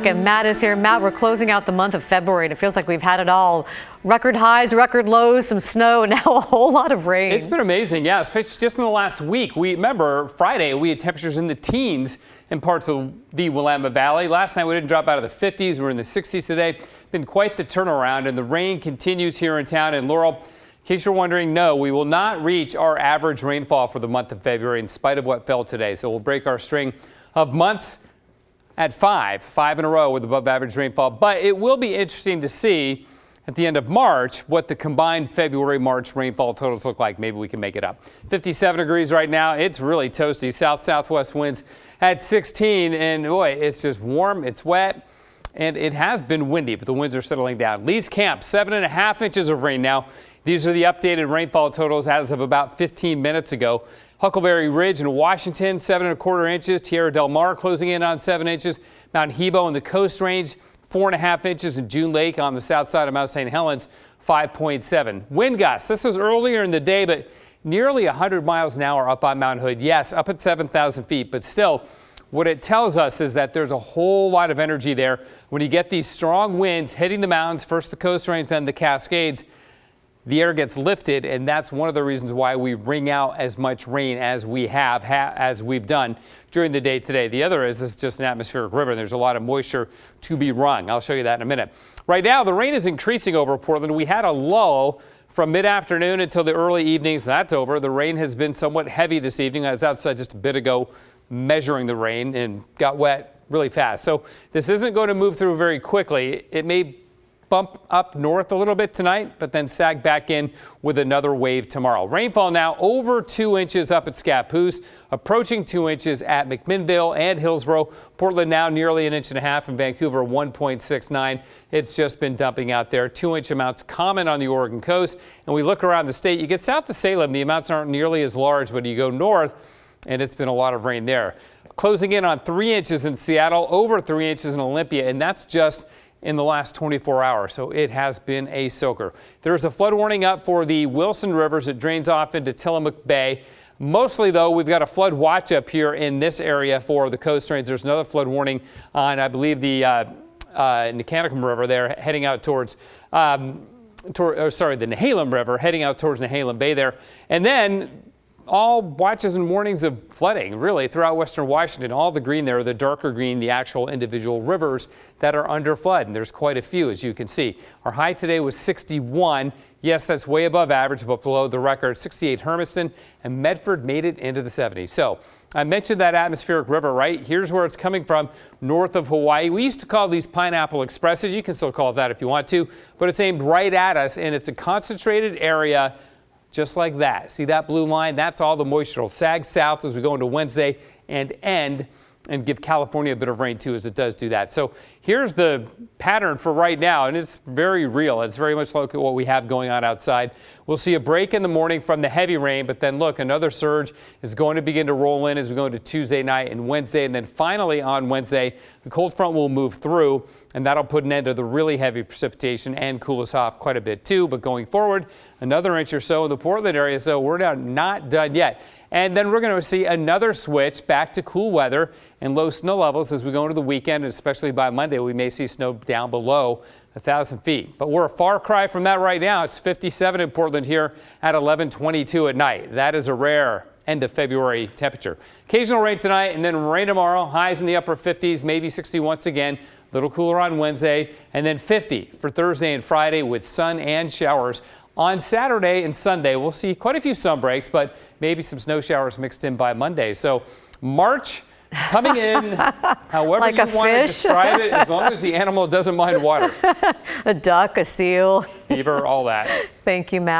And Matt is here. Matt, we're closing out the month of February, and it feels like we've had it all. Record highs, record lows, some snow, and now a whole lot of rain. It's been amazing, yeah, especially just in the last week. We remember Friday, we had temperatures in the teens in parts of the Willamette Valley. Last night, we didn't drop out of the 50s. We're in the 60s today. Been quite the turnaround, and the rain continues here in town. And Laurel, in case you're wondering, no, we will not reach our average rainfall for the month of February in spite of what fell today. So we'll break our string of months at five in a row with above average rainfall. But it will be interesting to see at the end of March what the combined February-March rainfall totals look like. Maybe we can make it up. 57 degrees right now. It's really toasty. South-southwest winds at 16. And boy, it's just warm. It's wet. And it has been windy, but the winds are settling down. Lee's Camp, 7.5 inches of rain now. These are the updated rainfall totals as of about 15 minutes ago. Huckleberry Ridge in Washington, 7.25 inches. Tierra Del Mar closing in on 7 inches. Mount Hebo in the Coast Range, 4.5 inches. And June Lake on the south side of Mount St. Helens, 5.7. Wind gusts. This was earlier in the day, but nearly 100 miles an hour up on Mount Hood. Yes, up at 7,000 feet, but still, what it tells us is that there's a whole lot of energy there. When you get these strong winds hitting the mountains, first the Coast Range, then the Cascades, the air gets lifted, and that's one of the reasons why we wring out as much rain as we as we've done during the day today. The other is this is just an atmospheric river, and there's a lot of moisture to be wrung. I'll show you that in a minute. Right now, the rain is increasing over Portland. We had a lull from mid-afternoon until the early evenings. That's over. The rain has been somewhat heavy this evening. I was outside just a bit ago measuring the rain and got wet really fast. So this isn't going to move through very quickly. It may bump up north a little bit tonight, but then sag back in with another wave tomorrow. Rainfall now over 2 inches up at Scappoose, approaching 2 inches at McMinnville and Hillsborough. Portland now nearly 1.5 inches, and Vancouver 1.69. It's just been dumping out there. 2-inch amounts common on the Oregon coast. And we look around the state. You get south of Salem, the amounts aren't nearly as large, but you go north, and it's been a lot of rain there. Closing in on 3 inches in Seattle, over 3 inches in Olympia, and that's just in the last 24 hours, so it has been a soaker. There's a flood warning up for the Wilson Rivers. It drains off into Tillamook Bay. Mostly, though, we've got a flood watch up here in this area for the Coast Range. There's another flood warning on, I believe, the Nicanticum River there, heading out towards, the Nehalem River, heading out towards Nehalem Bay there. And then all watches and warnings of flooding, really, throughout western Washington. All the green there, the darker green, the actual individual rivers that are under flood. And there's quite a few, as you can see. Our high today was 61. Yes, that's way above average, but below the record. 68 Hermiston, and Medford made it into the 70s. So I mentioned that atmospheric river, right? Here's where it's coming from, north of Hawaii. We used to call these pineapple expresses. You can still call it that if you want to, but it's aimed right at us, and it's a concentrated area just like that. See that blue line? That's all the moisture. It'll sag south as we go into Wednesday and end and give California a bit of rain too as it does do that. So here's the pattern for right now, and it's very real. It's very much like what we have going on outside. We'll see a break in the morning from the heavy rain, but then look, another surge is going to begin to roll in as we go into Tuesday night and Wednesday, and then finally on Wednesday, the cold front will move through, and that'll put an end to the really heavy precipitation and cool us off quite a bit too. But going forward, another inch or so in the Portland area, so we're not done yet. And then we're going to see another switch back to cool weather and low snow levels as we go into the weekend, and especially by Monday, we may see snow down below 1,000 feet. But we're a far cry from that right now. It's 57 in Portland here at 11:22 at night. That is a rare end of February temperature. Occasional rain tonight and then rain tomorrow. Highs in the upper 50s, maybe 60 once again. A little cooler on Wednesday, and then 50 for Thursday and Friday with sun and showers. On Saturday and Sunday, we'll see quite a few sun breaks, but maybe some snow showers mixed in by Monday. So March coming in however like you want to describe it, as long as the animal doesn't mind water. A duck, a seal. Beaver, all that. Thank you, Matt.